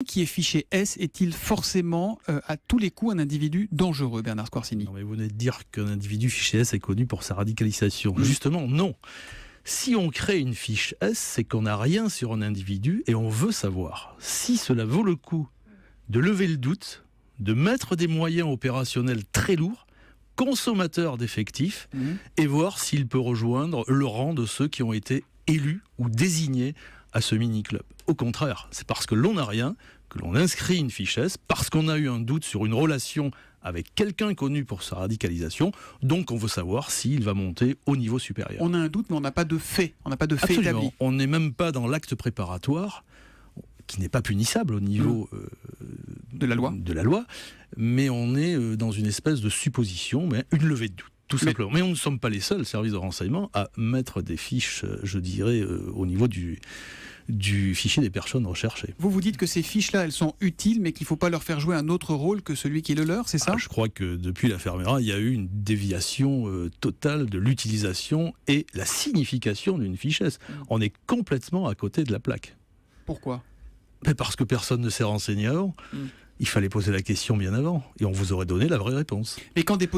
Qui est fiché S est-il forcément à tous les coups un individu dangereux, Bernard Squarcini? Non, mais vous venez de dire qu'un individu fiché S est connu pour sa radicalisation. Justement, non. Si on crée une fiche S, c'est qu'on n'a rien sur un individu et on veut savoir si cela vaut le coup de lever le doute, de mettre des moyens opérationnels très lourds, consommateurs d'effectifs, et voir s'il peut rejoindre le rang de ceux qui ont été élus ou désignés à ce mini-club. Au contraire, c'est parce que l'on n'a rien que l'on inscrit une fiche S, parce qu'on a eu un doute sur une relation avec quelqu'un connu pour sa radicalisation, donc on veut savoir s'il va monter au niveau supérieur. On a un doute, mais on n'a pas de fait. On n'a pas de fait Absolument. établi. On n'est même pas dans l'acte préparatoire, qui n'est pas punissable au niveau de la loi, mais on est dans une espèce de supposition, mais une levée de doute. Tout simplement. Mais on ne sommes pas les seuls services de renseignement à mettre des fiches, je dirais, au niveau du fichier des personnes recherchées. Vous dites que ces fiches-là, elles sont utiles, mais qu'il ne faut pas leur faire jouer un autre rôle que celui qui est le leur, c'est ça? Je crois que depuis la Fermera, il y a eu une déviation totale de l'utilisation et la signification d'une fiche S. On est complètement à côté de la plaque. Pourquoi? Mais parce que personne ne s'est renseigné avant. Il fallait poser la question bien avant, et on vous aurait donné la vraie réponse. Mais quand des